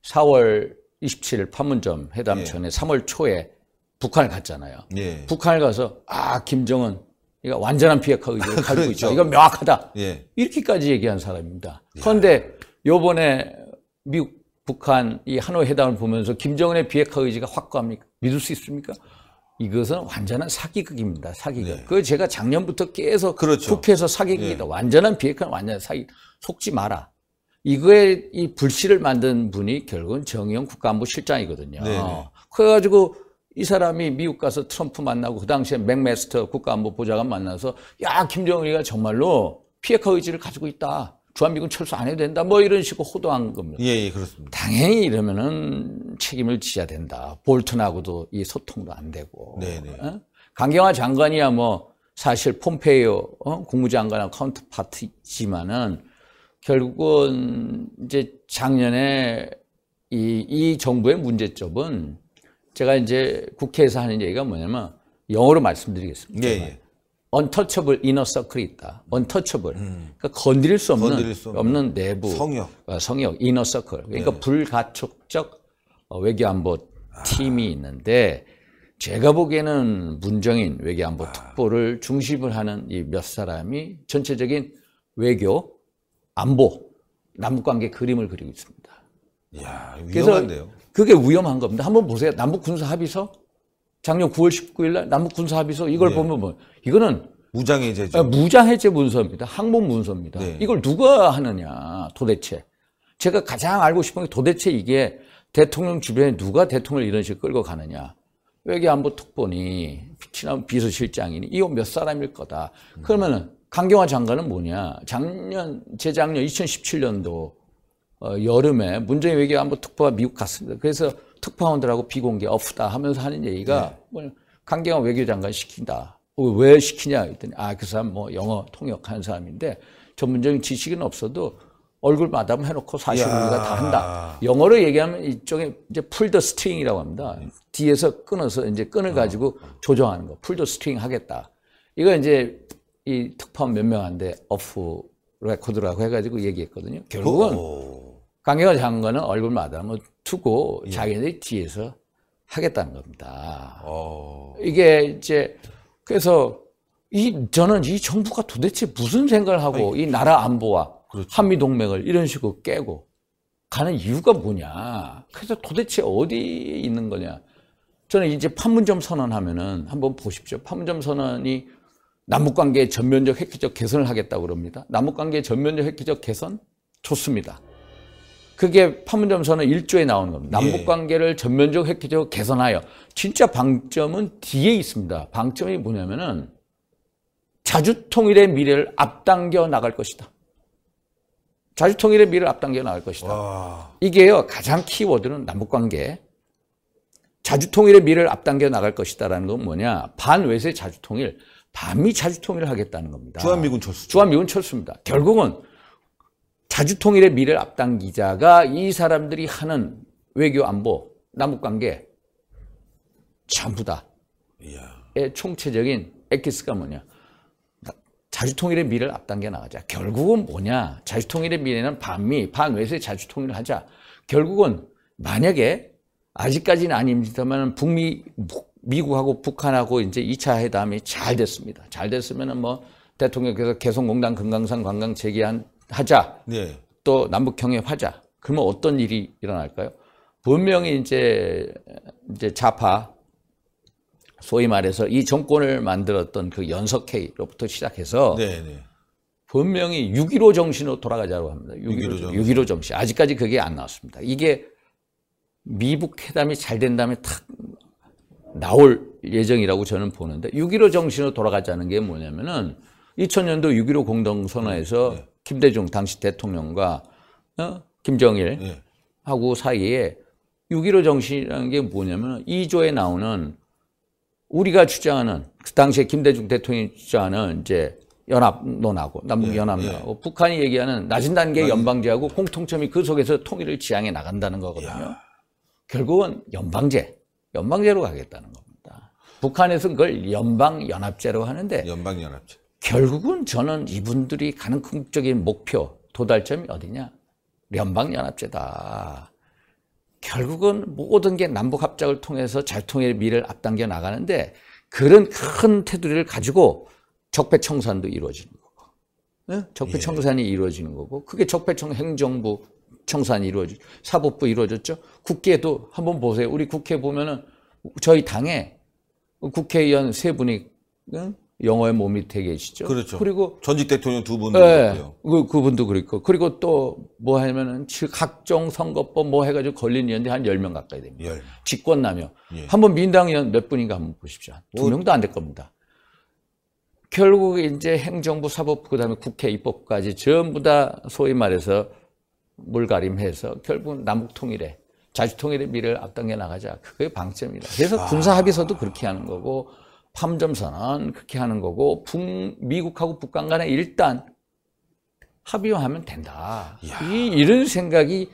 4월 27일 판문점 회담 예. 전에 3월 초에 북한을 갔잖아요. 예. 북한을 가서 김정은 이거 완전한 비핵화 의지를 가지고 그렇죠. 있다. 이건 명확하다. 예. 이렇게까지 얘기한 사람입니다. 그런데 요번에 미국, 북한 이 하노이 회담을 보면서 김정은의 비핵화 의지가 확고합니까? 믿을 수 있습니까? 이것은 완전한 사기극입니다. 사기극. 네. 그거 제가 작년부터 계속 그렇죠. 국회에서 사기극이다. 완전한 비핵화는 완전한 사기. 속지 마라. 이거에 이 불씨를 만든 분이 결국은 정의용 국가안보실장이거든요. 네네. 그래가지고 이 사람이 미국 가서 트럼프 만나고 그 당시에 맥메스터 국가안보 보좌관 만나서 야 김정은이가 정말로 비핵화 의지를 가지고 있다. 주한미군 철수 안 해도 된다. 뭐 이런 식으로 호도한 겁니다. 예, 그렇습니다. 당연히 이러면은 책임을 져야 된다. 볼튼하고도 이 소통도 안 되고. 네네. 강경화 장관이야 뭐 사실 폼페이오 국무장관하고 카운터파트지만은 결국은 이제 작년에 이 정부의 문제점은 제가 이제 국회에서 하는 얘기가 뭐냐면 영어로 말씀드리겠습니다. 예. untouchable inner circle이 있다. untouchable. 그러니까 건드릴 수 없는 내부 성역, inner circle. 그러니까 네. 불가촉적 외교안보 팀이 있는데 제가 보기에는 문정인 외교안보 특보를 중심을 하는 이 몇 사람이 전체적인 외교, 안보, 남북관계 그림을 그리고 있습니다. 이야, 위험한데요. 그래서 그게 위험한 겁니다. 한번 보세요. 남북군사합의서 작년 9월 19일 날 남북군사합의서 이걸 네. 보면 뭐 이거는 무장해제죠. 무장해제 문서입니다. 항목 문서입니다. 네. 이걸 누가 하느냐 도대체. 제가 가장 알고 싶은 게 도대체 이게 대통령 주변에 누가 대통령을 이런 식으로 끌고 가느냐. 외교안보 특보니 친한 비서실장이니 이거 몇 사람일 거다. 그러면은 강경화 장관은 뭐냐. 재작년 2017년도 여름에 문재인 외교안보 특보가 미국 갔습니다. 그래서 특파원들하고 비공개 어프다 하면서 하는 얘기가 뭐 강경화 외교장관 시킨다. 왜 시키냐 했더니 그 사람 뭐 영어 통역하는 사람인데 전문적인 지식은 없어도 얼굴 마담 해놓고 사실 우리가 다 한다. 영어로 얘기하면 이쪽에 이제 풀 더 스트링이라고 합니다. 뒤에서 끊어서 이제 끈을 가지고 조정하는 거. 풀 더 스트링 하겠다. 이거 이제 이 특파원 몇 명한테 오프 레코드라고 해가지고 얘기했거든요. 결국은 강경화 장관은 얼굴 마담을 두고 자기네들이 뒤에서 하겠다는 겁니다. 이게 이제 그래서 저는 이 정부가 도대체 무슨 생각을 하고 이 나라 안보와 그렇죠. 한미 동맹을 이런 식으로 깨고 가는 이유가 뭐냐. 그래서 도대체 어디에 있는 거냐. 저는 이제 판문점 선언하면은 한번 보십시오. 판문점 선언이 남북관계의 전면적 획기적 개선을 하겠다고 그럽니다. 남북관계의 전면적 획기적 개선 좋습니다. 그게 판문점 선언 1조에 나오는 겁니다. 남북관계를 전면적 획기적 개선하여. 진짜 방점은 뒤에 있습니다. 방점이 뭐냐면은 자주통일의 미래를 앞당겨 나갈 것이다. 자주통일의 미래를 앞당겨 나갈 것이다. 이게요, 가장 키워드는 남북관계. 자주통일의 미래를 앞당겨 나갈 것이다라는 건 뭐냐. 반외세 자주통일, 반미 자주통일을 하겠다는 겁니다. 주한미군 철수. 주한미군 철수입니다. 결국은 자주통일의 미래를 앞당기자가 이 사람들이 하는 외교 안보, 남북관계 전부 다의 총체적인 엑기스가 뭐냐. 자주통일의 미래를 앞당겨 나가자. 결국은 뭐냐. 자주통일의 미래는 반미, 반외세 자주통일을 하자. 결국은 만약에 아직까지는 아닙니다만 미국하고 북한하고 이제 2차 회담이 잘 됐습니다. 잘 됐으면은 뭐 대통령께서 개성공단 금강산 관광 재개하자. 네. 또 남북경협 하자. 그러면 어떤 일이 일어날까요? 분명히 이제 좌파 소위 말해서 이 정권을 만들었던 그 연석회의로부터 시작해서 분명히 6.15 정신으로 돌아가자고 합니다. 6.15 정신. 아직까지 그게 안 나왔습니다. 이게 미북 회담이 잘 된 다음에 탁 나올 예정이라고 저는 보는데 6.15 정신으로 돌아가자는 게 뭐냐면은 2000년도 6.15 공동선언에서 김대중 당시 대통령과 김정일 하고 사이에 6.15 정신이라는 게 뭐냐면 2조에 나오는 우리가 주장하는 그 당시에 김대중 대통령이 주장하는 이제 연합론하고 남북연합론하고 북한이 얘기하는 낮은 단계 연방제하고 공통점이 그 속에서 통일을 지향해 나간다는 거거든요. 결국은 연방제로 가겠다는 겁니다. 북한에서 그걸 연방연합제로 하는데 연방연합제. 결국은 저는 이분들이 가는 궁극적인 목표, 도달점이 어디냐? 연방연합제다. 결국은 모든 게 남북합작을 통해서 잘통일의 미래를 앞당겨 나가는데 그런 큰 테두리를 가지고 적폐청산도 이루어지는 거고, 네? 적폐청산이 이루어지는 거고, 그게 행정부 청산이 이루어지고, 사법부 이루어졌죠. 국회도 한번 보세요. 우리 국회 보면은 저희 당에 국회의원 3분이 영어에 몸이 되게 계시죠. 그렇죠. 그리고 전직 대통령 2분도 있고요. 그분도 그렇고. 그리고 또 뭐 하면은 각종 선거법 뭐 해가지고 걸린 의원들이 한 10명 가까이 됩니다. 직권남용. 한번 민당 의원 몇 분인가 한번 보십시오. 2명도 안 될 겁니다. 결국 이제 행정부, 사법부, 그다음에 국회, 입법까지 전부 다 소위 말해서 물가림해서 결국 남북 통일에 자주통일의 미래를 앞당겨 나가자. 그게 방점이다. 그래서 군사합의서도 그렇게 하는 거고, 판점선언 그렇게 하는 거고, 미국하고 북한 간에 일단 합의하면 된다. 이런 생각이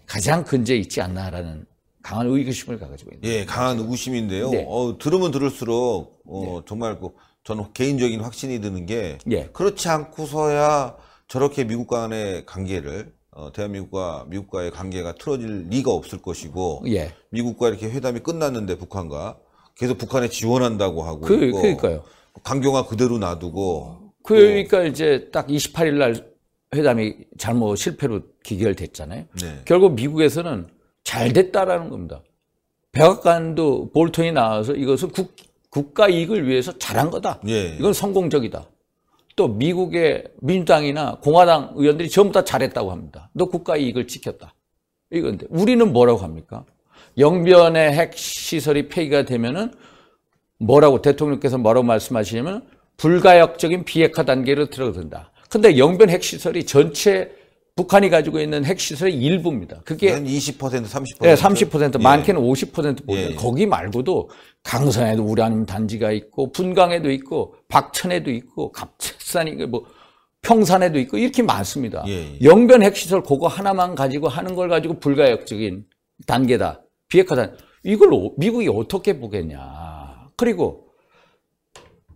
가장 근저에 있지 않나라는 강한 의구심을 가지고 있는. 예, 강한 의구심인데요. 네. 들으면 들을수록 정말 저는 개인적인 확신이 드는 게 그렇지 않고서야 저렇게 미국 간의 관계를 대한민국과 미국과의 관계가 틀어질 리가 없을 것이고 미국과 이렇게 회담이 끝났는데 북한과 계속 북한에 지원한다고 하고 그러니까요. 강경화 그대로 놔두고 그러니까 이제 딱 28일 날 회담이 잘못 실패로 기결됐잖아요. 네. 결국 미국에서는 잘 됐다라는 겁니다. 백악관도 볼턴이 나와서 이것은 국가 이익을 위해서 잘한 거다. 이건 성공적이다. 또 미국의 민주당이나 공화당 의원들이 전부 다 잘했다고 합니다. 너 국가 이익을 지켰다. 이건데 우리는 뭐라고 합니까? 영변의 핵시설이 폐기가 되면은 뭐라고 대통령께서 뭐라고 말씀하시냐면 불가역적인 비핵화 단계로 들어든다. 근데 영변 핵시설이 전체 북한이 가지고 있는 핵시설의 일부입니다. 그게 한 20%, 30%. 네, 30%, 많게는 50% 보여요. 거기 말고도 강선에도 우라늄 단지가 있고, 분강에도 있고, 박천에도 있고, 갑천산이 뭐 평산에도 있고 이렇게 많습니다. 영변 핵시설 그거 하나만 가지고 하는 걸 가지고 불가역적인 단계다. 비핵화단. 이걸 미국이 어떻게 보겠냐. 그리고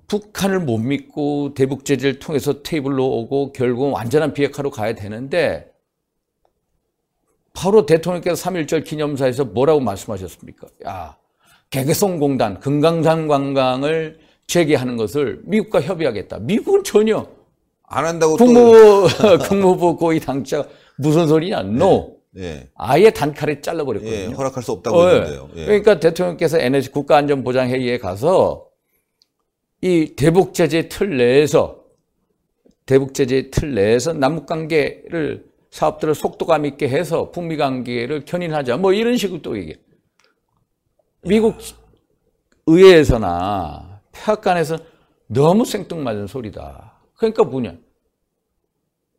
북한을 못 믿고 대북 제재를 통해서 테이블로 오고 결국 완전한 비핵화로 가야 되는데 바로 대통령께서 3.1절 기념사에서 뭐라고 말씀하셨습니까? 야, 개개성공단, 금강산 관광을 재개하는 것을 미국과 협의하겠다. 미국은 전혀 안 한다고 국무부 고위 당자가 무슨 소리냐? No. 아예 단칼에 잘라버렸거든요. 허락할 수 없다고 했는데요. 그러니까 대통령께서 NSC 국가안전보장회의에 가서 이 대북제재 틀 내에서 남북관계를 사업들을 속도감 있게 해서 북미관계를 견인하자. 뭐 이런 식으로 또 얘기해. 미국 의회에서나 백악관에서 너무 생뚱맞은 소리다. 그러니까 뭐냐.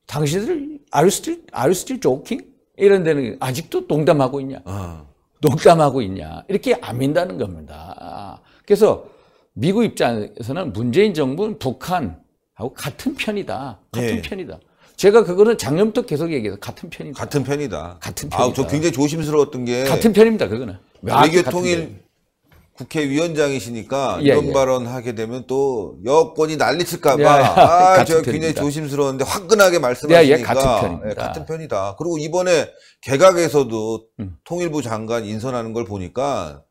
당신들 are you still joking? 이런 데는 아직도 농담하고 있냐. 농담하고 있냐. 이렇게 안 민다는 겁니다. 그래서 미국 입장에서는 문재인 정부는 북한하고 같은 편이다. 같은 편이다. 제가 그거는 작년부터 계속 얘기해서 같은 편이다. 같은 편이다. 같은 편이다. 저 굉장히 조심스러웠던 게 같은 편입니다. 그거는. 외교통일 국회의원장이시니까 이런 발언 하게 되면 또 여권이 난리칠까봐 제가 굉장히 조심스러웠는데 화끈하게 말씀하시니까 같은 편입니다. 같은 편이다. 그리고 이번에 개각에서도 통일부 장관 인선하는 걸 보니까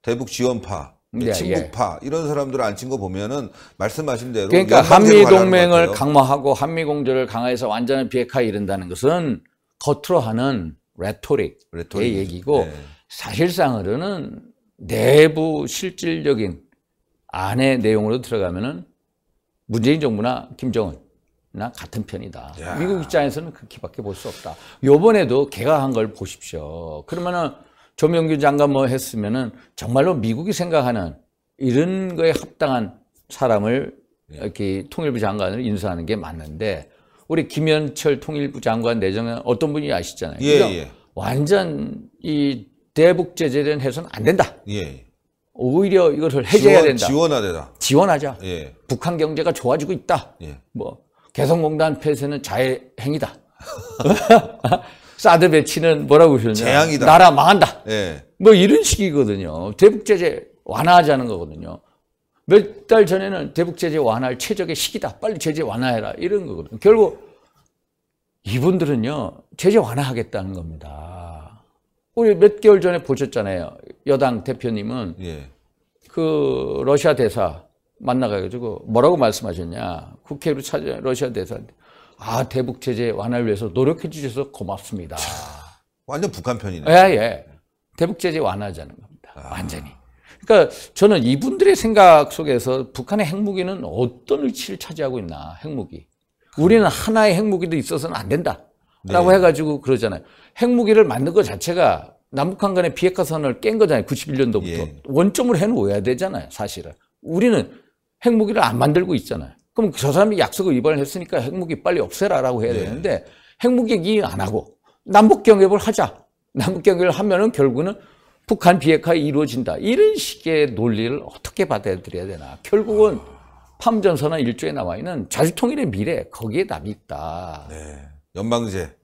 대북 지원파, 친북파 이런 사람들을 앉힌 거 보면은 말씀하신 대로 그러니까 한미 동맹을 강화하고 한미 공조를 강화해서 완전한 비핵화에 이른다는 것은 겉으로 하는 레토릭의 얘기고 사실상으로는 내부 실질적인 안의 내용으로 들어가면은 문재인 정부나 김정은이나 같은 편이다. 미국 입장에서는 그렇게밖에 볼 수 없다. 요번에도 개각한 걸 보십시오. 그러면은 조명균 장관 뭐 했으면은 정말로 미국이 생각하는 이런 거에 합당한 사람을 이렇게 통일부 장관을 인수하는 게 맞는데 우리 김현철 통일부 장관 내정은 어떤 분이 아시잖아요. 완전 이 대북 제재는 해서는 안 된다. 오히려 이것을 해제해야 된다. 지원하자. 북한 경제가 좋아지고 있다. 뭐 개성공단 폐쇄는 자해 행위다. 사드 배치는 뭐라고 그러냐? 재앙이다. 나라 망한다. 뭐 이런 식이거든요. 대북 제재 완화하자는 거거든요. 몇 달 전에는 대북 제재 완화할 최적의 시기다. 빨리 제재 완화해라. 이런 거거든요. 결국 이분들은요, 제재 완화하겠다는 겁니다. 우리 몇 개월 전에 보셨잖아요. 여당 대표님은 예. 그 러시아 대사 만나가지고 뭐라고 말씀하셨냐. 국회로 찾아 러시아 대사한테 대북 제재 완화를 위해서 노력해 주셔서 고맙습니다. 완전 북한 편이네. 예. 대북 제재 완화하자는 겁니다. 완전히. 그러니까 저는 이분들의 생각 속에서 북한의 핵무기는 어떤 위치를 차지하고 있나, 핵무기. 우리는 하나의 핵무기도 있어서는 안 된다. 라고 해가지고 그러잖아요. 핵무기를 만든 것 자체가 남북한 간의 비핵화선을 깬 거잖아요. 91년도부터. 예. 원점을 해놓아야 되잖아요. 사실은. 우리는 핵무기를 안 만들고 있잖아요. 그럼 저 사람이 약속을 위반을 했으니까 핵무기 빨리 없애라라고 해야 되는데 핵무기 얘기 안 하고 남북경협을 하자. 남북경협을 하면은 결국은 북한 비핵화 이루어진다. 이런 식의 논리를 어떻게 받아들여야 되나. 결국은 판문점선언 1조에 나와 있는 자주통일의 미래, 거기에 답이 있다. 네. 연방제.